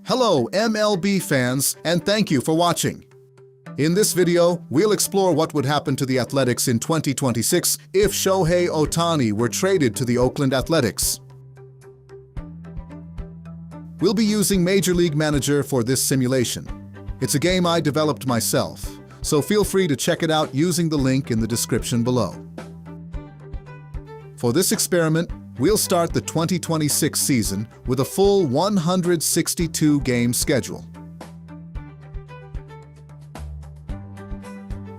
Hello MLB fans, and thank you for watching. In this video, we'll explore what would happen to the Athletics in 2026 if Shohei Ohtani were traded to the Oakland Athletics. We'll be using Major League Manager for this simulation. It's a game I developed myself, so feel free to check it out using the link in the description below. For this experiment, we'll start the 2026 season with a full 162-game schedule.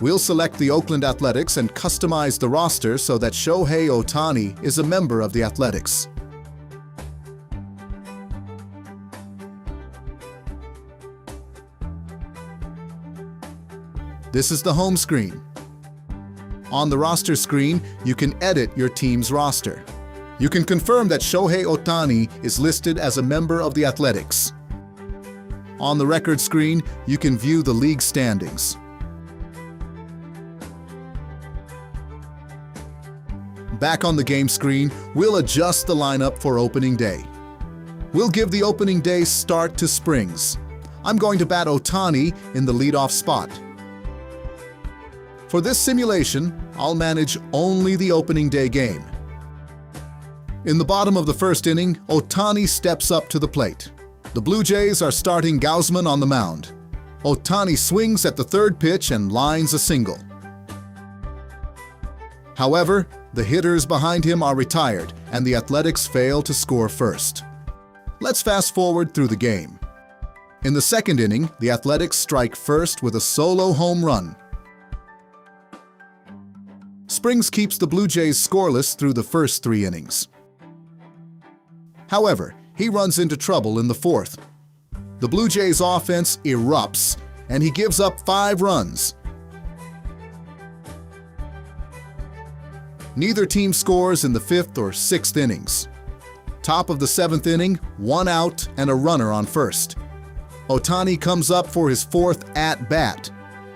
We'll select the Oakland Athletics and customize the roster so that Shohei Ohtani is a member of the Athletics. This is the home screen. On the roster screen, you can edit your team's roster. You can confirm that Shohei Ohtani is listed as a member of the Athletics. On the record screen, you can view the league standings. Back on the game screen, we'll adjust the lineup for opening day. We'll give the opening day start to Springs. I'm going to bat Ohtani in the leadoff spot. For this simulation, I'll manage only the opening day game. In the bottom of the first inning, Ohtani steps up to the plate. The Blue Jays are starting Gausman on the mound. Ohtani swings at the third pitch and lines a single. However, the hitters behind him are retired, and the Athletics fail to score first. Let's fast forward through the game. In the second inning, the Athletics strike first with a solo home run. Springs keeps the Blue Jays scoreless through the first 3 innings. However, he runs into trouble in the fourth. The Blue Jays offense erupts, and he gives up 5 runs. Neither team scores in the 5th or 6th innings. Top of the 7th inning, 1 out and a runner on first. Ohtani comes up for his 4th at-bat.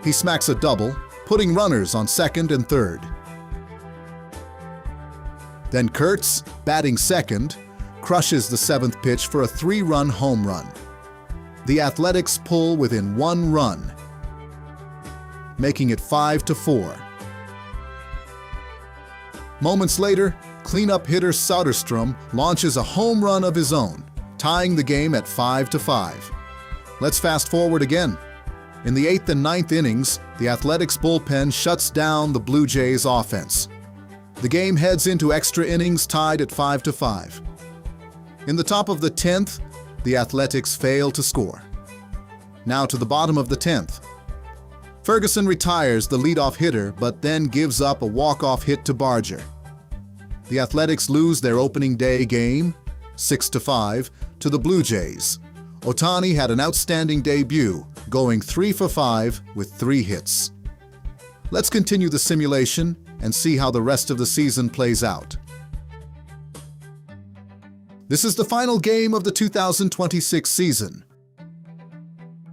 He smacks a double, putting runners on 2nd and 3rd. Then Kurtz, batting second, crushes the 7th pitch for a 3-run home run. The Athletics pull within 1 run, making it 5-4. Moments later, cleanup hitter Soderstrom launches a home run of his own, tying the game at 5-5. Let's fast forward again. In the 8th and 9th innings, the Athletics bullpen shuts down the Blue Jays offense. The game heads into extra innings tied at 5-5. In the top of the 10th, the Athletics fail to score. Now to the bottom of the 10th. Ferguson retires the leadoff hitter, but then gives up a walk-off hit to Barger. The Athletics lose their opening day game, 6-5, to the Blue Jays. Ohtani had an outstanding debut, going 3 for 5 with 3 hits. Let's continue the simulation and see how the rest of the season plays out. This is the final game of the 2026 season.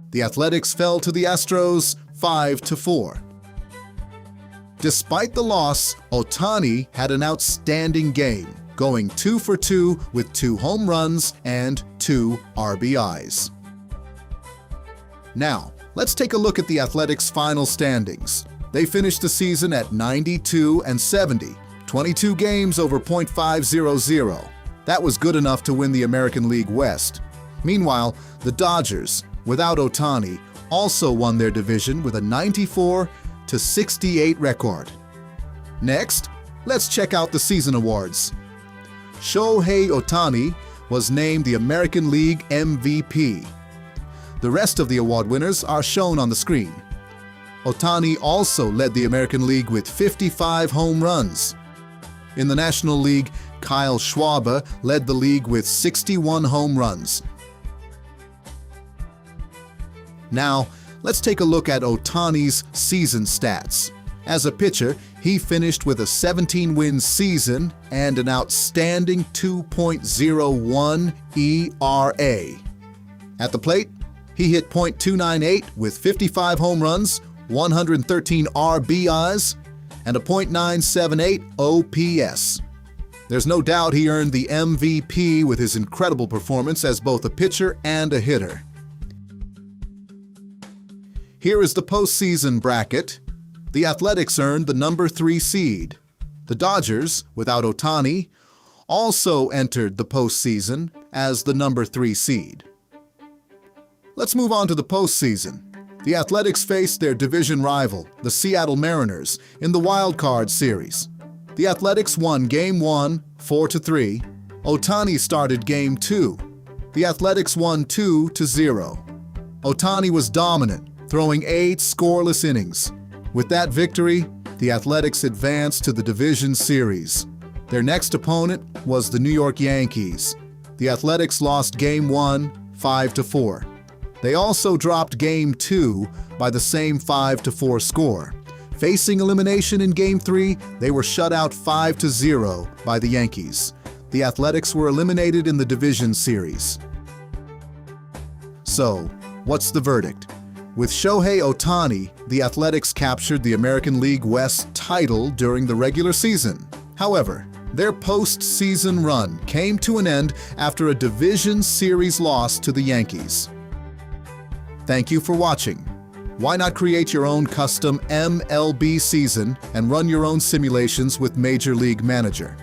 The Athletics fell to the Astros 5-4. Despite the loss, Ohtani had an outstanding game, going 2 for 2 with 2 home runs and 2 RBIs. Now, let's take a look at the Athletics' final standings. They finished the season at 92-70, 22 games over .500. That was good enough to win the American League West. Meanwhile, the Dodgers, without Ohtani, also won their division with a 94-68 record. Next, let's check out the season awards. Shohei Ohtani was named the American League MVP. The rest of the award winners are shown on the screen. Ohtani also led the American League with 55 home runs. In the National League, Kyle Schwarber led the league with 61 home runs. Now, let's take a look at Ohtani's season stats. As a pitcher, he finished with a 17-win season and an outstanding 2.01 ERA. At the plate, he hit .298 with 55 home runs, 113 RBIs, and a .978 OPS. There's no doubt he earned the MVP with his incredible performance as both a pitcher and a hitter. Here is the postseason bracket. The Athletics earned the number 3 seed. The Dodgers, without Ohtani, also entered the postseason as the number 3 seed. Let's move on to the postseason. The Athletics faced their division rival, the Seattle Mariners, in the Wild Card Series. The Athletics won Game 1, 4-3. Ohtani started Game 2. The Athletics won 2-0. Ohtani was dominant, throwing 8 scoreless innings. With that victory, the Athletics advanced to the division series. Their next opponent was the New York Yankees. The Athletics lost Game 1, 5-4. They also dropped Game 2 by the same 5-4 score. Facing elimination in Game 3, they were shut out 5-0 by the Yankees. The Athletics were eliminated in the division series. So, what's the verdict? With Shohei Ohtani, the Athletics captured the American League West title during the regular season. However, their postseason run came to an end after a division series loss to the Yankees. Thank you for watching. Why not create your own custom MLB season and run your own simulations with Major League Manager?